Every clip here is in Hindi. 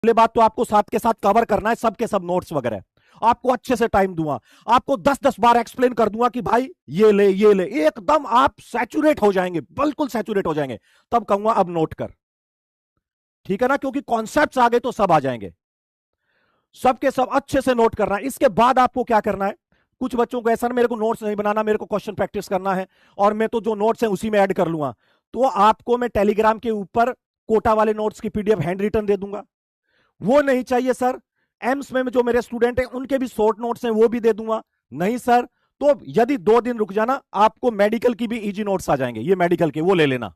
पहले बात तो आपको साथ के साथ कवर करना है सब के सब नोट्स वगैरह। आपको अच्छे से टाइम दूंगा, आपको 10-10 बार एक्सप्लेन कर दूंगा कि भाई ये ले ये ले, एकदम आप सैचुरेट हो जाएंगे, बिल्कुल सैचुरेट हो जाएंगे। तब कहूंगा अब नोट कर, ठीक है ना, क्योंकि कॉन्सेप्ट्स आ गए तो सब आ जाएंगे। सबके सब अच्छे से नोट करना है। इसके बाद आपको क्या करना है, कुछ बच्चों को ऐसा ना मेरे को नोट्स नहीं बनाना, मेरे को क्वेश्चन प्रैक्टिस करना है और मैं तो जो नोट्स है उसी में ऐड कर लूंगा, तो आपको मैं टेलीग्राम के ऊपर कोटा वाले नोट्स की पीडीएफ हैंड रिटन दे दूंगा। वो नहीं चाहिए सर, एम्स में जो मेरे स्टूडेंट हैं उनके भी शॉर्ट नोट्स हैं वो भी दे दूंगा। नहीं सर, तो यदि 2 दिन रुक जाना, आपको मेडिकल की भी इजी नोट्स आ जाएंगे, ये मेडिकल के वो ले लेना।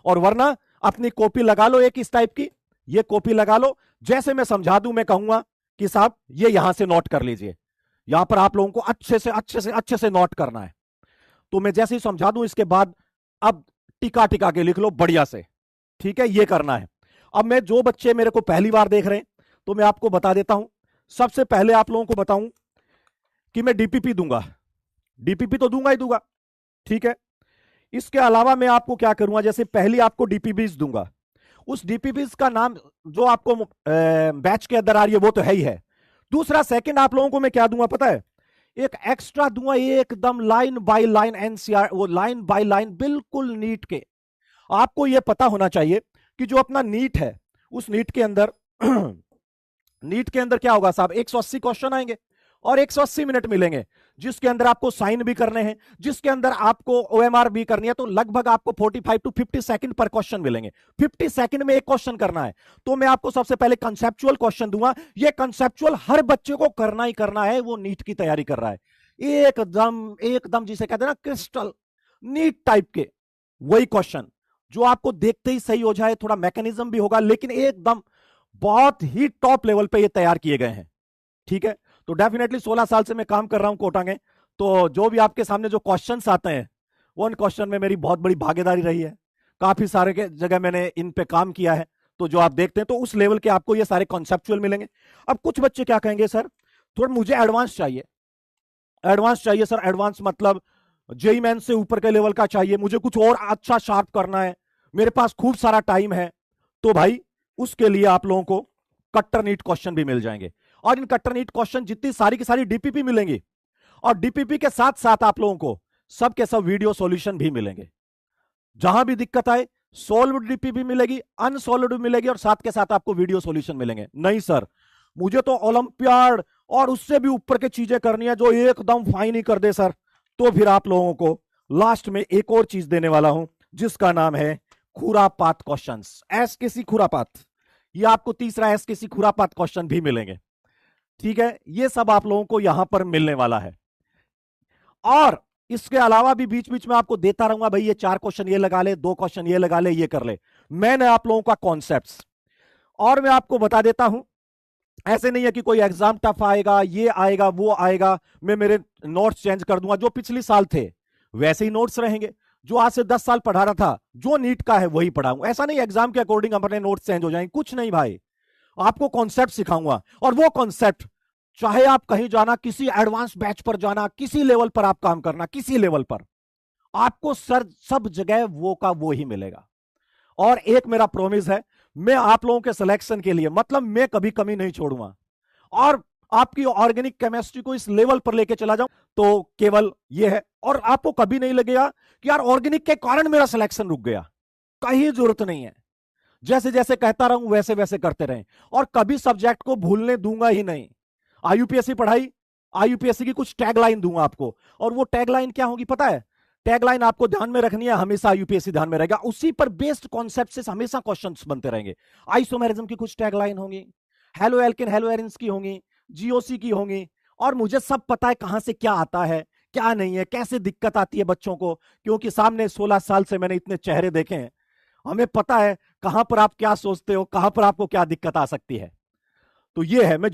और वरना अपनी कॉपी लगा लो एक इस टाइप की, ये कॉपी लगा लो, जैसे मैं समझा दूं मैं कहूंगा कि साहब ये यहां से नोट कर लीजिए, यहां पर आप लोगों को अच्छे से नोट करना है। तो मैं जैसे ही समझा दूं इसके बाद अब टिका टिका के लिख लो बढ़िया से, ठीक है, ये करना है। अब मैं जो बच्चे मेरे को पहली बार देख रहे हैं तो मैं आपको बता देता हूं। सबसे पहले आप लोगों को बताऊं कि मैं डीपीपी दूंगा, डीपीपी तो दूंगा ही दूंगा, ठीक है। इसके अलावा मैं आपको क्या करूंगा, जैसे पहली आपको डीपीबीज दूंगा, उस डीपीबीज का नाम जो आपको बैच के अंदर आ रही है वो तो है ही है। दूसरा सेकंड आप लोगों को मैं क्या दूंगा पता है, एक एक्स्ट्रा दूंगा, एकदम लाइन बाय लाइन एनसीआर, वो लाइन बाय लाइन बिल्कुल नीट के। आपको यह पता होना चाहिए कि जो अपना नीट है उस नीट के अंदर नीट के अंदर क्या होगा साहब, 180 क्वेश्चन आएंगे और 180 मिनट मिलेंगे, जिसके अंदर आपको साइन भी करने हैं, जिसके अंदर आपको ओएमआर भी करनी है, तो लगभग आपको 45 टू 50 सेकंड पर क्वेश्चन मिलेंगे। 50 सेकंड में एक क्वेश्चन करना है। तो मैं आपको सबसे पहले कंसेप्चुअल क्वेश्चन दूंगा, ये कंसेप्चुअल हर बच्चे को करना ही करना है, वो नीट की तैयारी कर रहा है, एकदम एकदम जिसे कहते हैं ना क्रिस्टल नीट टाइप के, वही क्वेश्चन जो आपको देखते ही सही हो जाए, थोड़ा मैकेनिज्म भी होगा, लेकिन एकदम बहुत ही टॉप लेवल पे ये तैयार किए गए हैं, ठीक है। तो डेफिनेटली 16 साल से मैं काम कर रहा हूं कोटा में, तो जो भी आपके सामने जो क्वेश्चंस आते हैं वो उन क्वेश्चन में मेरी बहुत बड़ी भागीदारी रही है, काफी सारे के जगह मैंने इन पे काम किया है। तो जो आप देखते हैं तो उस लेवल के आपको ये सारे कॉन्सेप्चुअल मिलेंगे। अब कुछ बच्चे क्या कहेंगे सर थोड़ा मुझे एडवांस चाहिए, एडवांस चाहिए सर, एडवांस मतलब जेई मेन से ऊपर के लेवल का चाहिए, मुझे कुछ और अच्छा शार्प करना है, मेरे पास खूब सारा टाइम है। तो भाई उसके लिए आप लोगों को कट्टर नीट क्वेश्चन भी मिल जाएंगे, और इन कट्टर नीट क्वेश्चन जितनी सारी की सारी डीपीपी मिलेंगी, और डीपीपी के साथ साथ आप लोगों को सब के सब वीडियो सॉल्यूशन भी मिलेंगे। जहां भी दिक्कत आए सॉल्व डीपीपी मिलेगी, अनसॉल्व मिलेगी, और साथ के साथ आपको वीडियो सॉल्यूशन मिलेंगे। नहीं सर मुझे तो ओलंपियाड और उससे भी ऊपर की चीजें करनी है जो एकदम फाइन ही कर दे सर, तो फिर आप लोगों को लास्ट में एक और चीज देने वाला हूं जिसका नाम है खुरापात क्वेश्चंस, एसकेसी खुरापात। ये आपको तीसरा एसकेसी खुरापात क्वेश्चन भी मिलेंगे, ठीक है। ये सब आप लोगों को यहां पर मिलने वाला है, और इसके अलावा भी बीच बीच में आपको देता रहूंगा, भाई ये 4 क्वेश्चन ये लगा ले, 2 क्वेश्चन ये लगा ले, ये कर ले। मैंने आप लोगों का कॉन्सेप्ट्स, और मैं आपको बता देता हूं ऐसे नहीं है कि कोई एग्जाम टफ आएगा, ये आएगा वो आएगा, मैं मेरे नोट्स चेंज कर दूंगा, जो पिछले साल थे वैसे ही नोट्स रहेंगे, जो आज से 10 साल पढ़ा रहा था जो नीट का है वही पढ़ाऊंगा। ऐसा नहीं एग्जाम के अकॉर्डिंग अपने नोट्स चेंज हो जाएंगे, कुछ नहीं भाई, आपको कॉन्सेप्ट सिखाऊंगा, और वो कॉन्सेप्ट चाहे आप कहीं जाना, किसी एडवांस बैच पर जाना, किसी लेवल पर आप काम करना, किसी लेवल पर आपको सर सब जगह वो का वो ही मिलेगा। और एक मेरा प्रॉमिस है, मैं आप लोगों के सिलेक्शन के लिए मतलब मैं कभी कमी नहीं छोड़ूंगा, और आपकी ऑर्गेनिक केमिस्ट्री को इस लेवल पर लेके चला जाऊं तो केवल ये है। और आपको कभी नहीं लगेगा कि यार ऑर्गेनिक के कारण मेरा सिलेक्शन रुक गया, कहीं जरूरत नहीं है, जैसे जैसे कहता रहूं वैसे वैसे करते रहें, और कभी सब्जेक्ट को भूलने दूंगा ही नहीं। आईयूपीएससी पढ़ाई, आईयूपीएससी की कुछ टैगलाइन दूंगा आपको, और वो टैगलाइन क्या होगी पता है, टैगलाइन आपको ध्यान में रखनी है, हमेशा यूपीएससी ध्यान में रहेगा, उसी पर बेस्ड कॉन्सेप्ट से हमेशा क्वेश्चंस बनते रहेंगे। आइसोमेरिज्म की कुछ टैगलाइन होंगी, हेलो एल्केन हेलो एरिन्स की होंगी, जीओसी की होंगी, और मुझे सब पता है कहां से क्या आता है क्या नहीं है, कैसे दिक्कत आती है बच्चों को, क्योंकि सामने 16 साल से मैंने इतने चेहरे देखे हैं, हमें पता है कहां पर आप क्या सोचते हो, कहां पर आपको क्या दिक्कत आ सकती है। तो ये है, मैं